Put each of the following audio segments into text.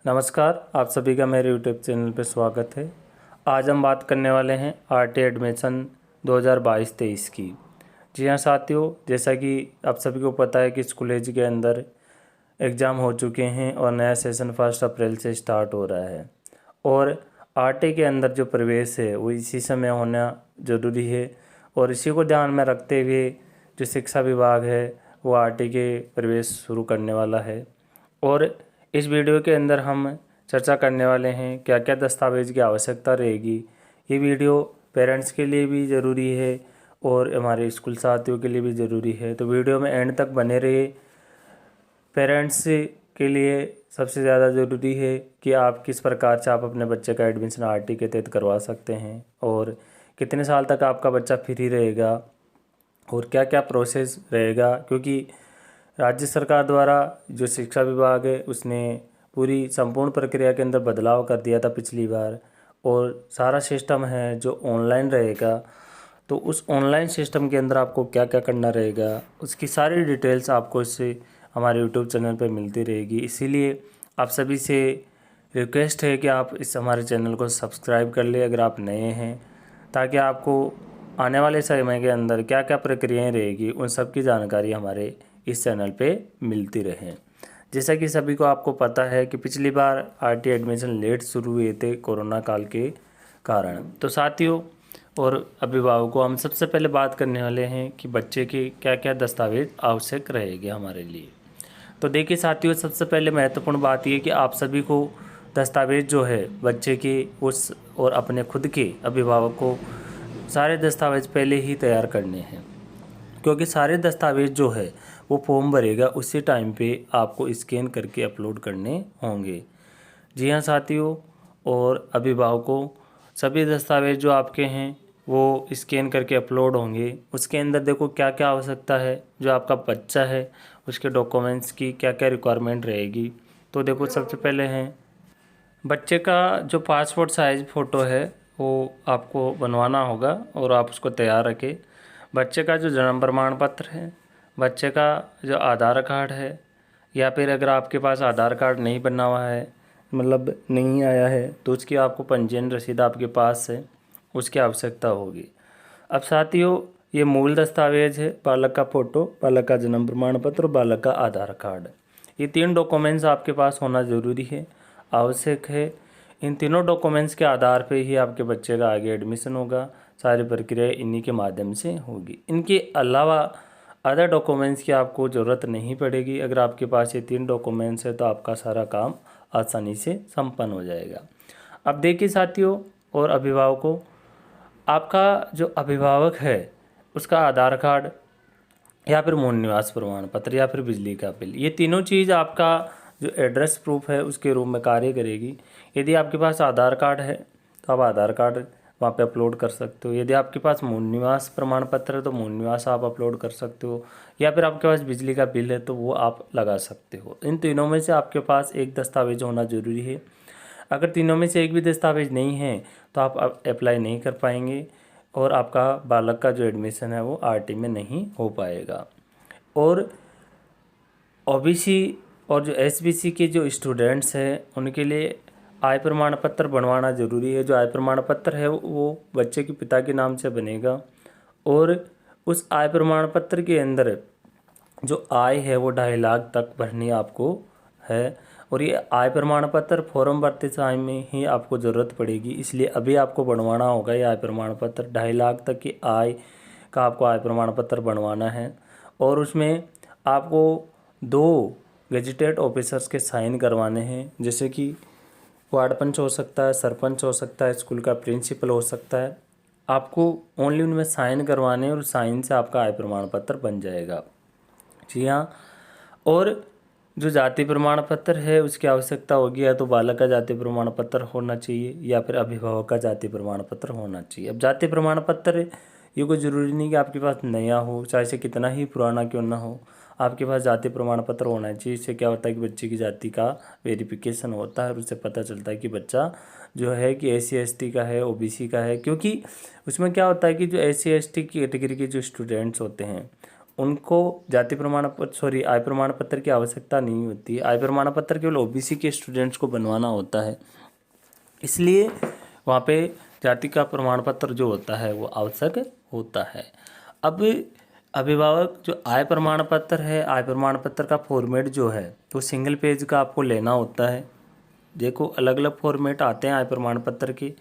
नमस्कार, आप सभी का मेरे यूट्यूब चैनल पर स्वागत है। आज हम बात करने वाले हैं आरटी एडमिशन 2022-23 की। जी हाँ साथियों, जैसा कि आप सभी को पता है कि स्कूल एज के अंदर एग्ज़ाम हो चुके हैं और नया सेशन 1 अप्रैल से स्टार्ट हो रहा है और आरटी के अंदर जो प्रवेश है वो इसी समय होना ज़रूरी है। और इसी को ध्यान में रखते हुए जो शिक्षा विभाग है वो आरटी के प्रवेश शुरू करने वाला है। और इस वीडियो के अंदर हम चर्चा करने वाले हैं क्या क्या दस्तावेज़ की आवश्यकता रहेगी। ये वीडियो पेरेंट्स के लिए भी ज़रूरी है और हमारे स्कूल साथियों के लिए भी ज़रूरी है, तो वीडियो में एंड तक बने रहिए। पेरेंट्स के लिए सबसे ज़्यादा ज़रूरी है कि आप किस प्रकार से आप अपने बच्चे का एडमिशन आरटी के तहत करवा सकते हैं और कितने साल तक आपका बच्चा फ्री रहेगा और क्या क्या प्रोसेस रहेगा, क्योंकि राज्य सरकार द्वारा जो शिक्षा विभाग है उसने पूरी संपूर्ण प्रक्रिया के अंदर बदलाव कर दिया था पिछली बार और सारा सिस्टम है जो ऑनलाइन रहेगा। तो उस ऑनलाइन सिस्टम के अंदर आपको क्या क्या करना रहेगा उसकी सारी डिटेल्स आपको इससे हमारे यूट्यूब चैनल पर मिलती रहेगी। इसीलिए आप सभी से रिक्वेस्ट है कि आप इस हमारे चैनल को सब्सक्राइब कर ले अगर आप नए हैं, ताकि आपको आने वाले समय के अंदर क्या क्या प्रक्रियाएं रहेगी उन सब की जानकारी हमारे इस चैनल पे मिलती रहे। जैसा कि सभी को आपको पता है कि पिछली बार आरटी एडमिशन लेट शुरू हुए थे कोरोना काल के कारण। तो साथियों और अभिभावकों, हम सबसे पहले बात करने वाले हैं कि बच्चे के क्या क्या दस्तावेज आवश्यक रहेंगे हमारे लिए। तो देखिए साथियों, सबसे पहले महत्वपूर्ण बात यह कि आप सभी को दस्तावेज जो है बच्चे के उस और अपने खुद के अभिभावक को सारे दस्तावेज पहले ही तैयार करने हैं, क्योंकि सारे दस्तावेज जो है वो फॉर्म भरेगा उसी टाइम पे आपको स्कैन करके अपलोड करने होंगे। जी हाँ साथियों और अभिभावकों, सभी दस्तावेज जो आपके हैं वो स्कैन करके अपलोड होंगे। उसके अंदर देखो क्या क्या आवश्यकता है, जो आपका बच्चा है उसके डॉक्यूमेंट्स की क्या क्या रिक्वायरमेंट रहेगी। तो देखो सबसे पहले हैं बच्चे का जो पासपोर्ट साइज़ फ़ोटो है वो आपको बनवाना होगा और आप उसको तैयार रखें। बच्चे का जो जन्म प्रमाण पत्र है, बच्चे का जो आधार कार्ड है, या फिर अगर आपके पास आधार कार्ड नहीं बना हुआ है, मतलब नहीं आया है, तो उसकी आपको पंजीयन रसीद आपके पास है उसकी आवश्यकता होगी। अब साथियों, ये मूल दस्तावेज है बालक का फ़ोटो, बालक का जन्म प्रमाण पत्र, बालक का आधार कार्ड। ये 3 डॉक्यूमेंट्स आपके पास होना ज़रूरी है, आवश्यक है। इन तीनों डॉक्यूमेंट्स के आधार पे ही आपके बच्चे का आगे एडमिशन होगा। सारी प्रक्रिया इन्हीं के माध्यम से होगी। इनके अलावा अदर डॉक्यूमेंट्स की आपको ज़रूरत नहीं पड़ेगी। अगर आपके पास ये 3 डॉक्यूमेंट्स है तो आपका सारा काम आसानी से संपन्न हो जाएगा। अब देखिए साथियों और अभिभावकों, आपका जो अभिभावक है उसका आधार कार्ड या फिर मूल निवास प्रमाण पत्र या फिर बिजली का बिल, ये तीनों चीज़ आपका जो एड्रेस प्रूफ है उसके रूप में कार्य करेगी। यदि आपके पास आधार कार्ड है तो आप आधार कार्ड वहाँ पे अपलोड कर सकते हो। यदि आपके पास मूल निवास प्रमाण पत्र है तो मूल निवास आप अपलोड कर सकते हो, या फिर आपके पास बिजली का बिल है तो वो आप लगा सकते हो। इन तीनों में से आपके पास एक दस्तावेज होना ज़रूरी है। अगर तीनों में से एक भी दस्तावेज नहीं है तो आप अप्लाई नहीं कर पाएंगे और आपका बालक का जो एडमिशन है वो आरटी में नहीं हो पाएगा। और ओबीसी और जो एसबीसी के जो स्टूडेंट्स हैं उनके लिए आय प्रमाण पत्र बनवाना ज़रूरी है। जो आय प्रमाण पत्र है वो बच्चे के पिता के नाम से बनेगा और उस आय प्रमाण पत्र के अंदर जो आय है वो 2.5 लाख तक भरनी आपको है। और ये आय प्रमाण पत्र फॉर्म भरते समय में ही आपको ज़रूरत पड़ेगी, इसलिए अभी आपको बनवाना होगा ये आय प्रमाण पत्र। 2.5 लाख तक की आय का आपको आय प्रमाण पत्र बनवाना है और उसमें आपको 2 गजेटेड ऑफिसर्स के साइन करवाने हैं, जैसे कि वार्ड पंच हो सकता है, सरपंच हो सकता है, स्कूल का प्रिंसिपल हो सकता है। आपको ओनली उनमें साइन करवाने और साइन से आपका आय प्रमाण पत्र बन जाएगा। जी हाँ, और जो जाति प्रमाण पत्र है उसकी आवश्यकता होगी, या तो बालक का जाति प्रमाण पत्र होना चाहिए या फिर अभिभावक का जाति प्रमाण पत्र होना चाहिए। अब जाति प्रमाण पत्र ये कोई ज़रूरी नहीं कि आपके पास नया हो, चाहे से कितना ही पुराना क्यों ना हो, आपके पास जाति प्रमाण पत्र होना चाहिए। इससे क्या होता है कि बच्चे की जाति का वेरिफिकेशन होता है और उससे पता चलता है कि बच्चा जो है कि SC/ST का है, OBC का है। क्योंकि उसमें क्या होता है कि जो SC/ST की कैटेगरी के जो स्टूडेंट्स होते हैं उनको जाति प्रमाण पत्र आय प्रमाण पत्र की आवश्यकता नहीं होती है। आय प्रमाण पत्र केवल ओबीसी के स्टूडेंट्स को बनवाना होता है, इसलिए वहाँ पे जाति का प्रमाण पत्र जो होता है वो आवश्यक होता है। अब अभिभावक जो आय प्रमाण पत्र है, आय प्रमाण पत्र का फॉर्मेट जो है वो सिंगल पेज का आपको लेना होता है। देखो अलग अलग फॉर्मेट आते हैं आय प्रमाण पत्र के,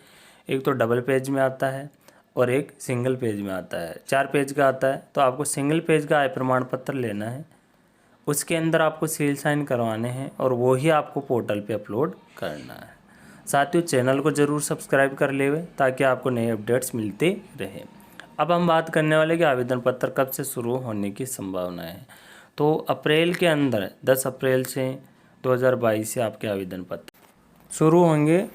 एक तो डबल पेज में आता है और एक सिंगल पेज में आता है, 4 पेज का आता है। तो आपको सिंगल पेज का आय प्रमाण पत्र लेना है, उसके अंदर आपको सील साइन करवाने हैं और वो ही आपको पोर्टल पे अपलोड करना है। साथियों चैनल को ज़रूर सब्सक्राइब कर लेवे ताकि आपको नए अपडेट्स मिलते रहे। अब हम बात करने वाले कि आवेदन पत्र कब से शुरू होने की संभावना है। तो अप्रैल के अंदर 10 अप्रैल से 2022 से आपके आवेदन पत्र शुरू होंगे।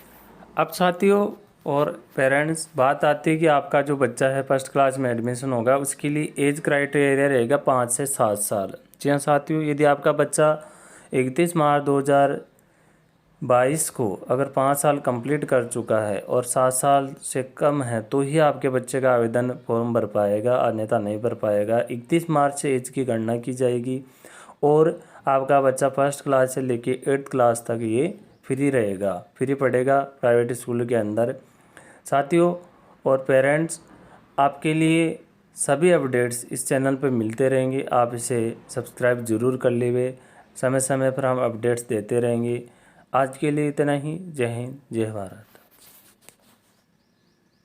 अब साथियों और पेरेंट्स, बात आती है कि आपका जो बच्चा है फर्स्ट क्लास में एडमिशन होगा, उसके लिए एज क्राइटेरिया रहेगा 5 से 7 साल। जी हाँ साथियों, यदि आपका बच्चा 31 मार्च 2022 को अगर 5 साल कंप्लीट कर चुका है और 7 साल से कम है तो ही आपके बच्चे का आवेदन फॉर्म भर पाएगा, अन्यथा नहीं भर पाएगा। 31 मार्च से एज की गणना की जाएगी और आपका बच्चा फर्स्ट क्लास से लेके 8th क्लास तक ये फ्री रहेगा, फ्री पढ़ेगा प्राइवेट स्कूल के अंदर। साथियों और पेरेंट्स, आपके लिए सभी अपडेट्स इस चैनल पर मिलते रहेंगे, आप इसे सब्सक्राइब जरूर कर लीजिए। समय समय पर हम अपडेट्स देते रहेंगे। आज के लिए इतना ही। जय हिंद, जय भारत।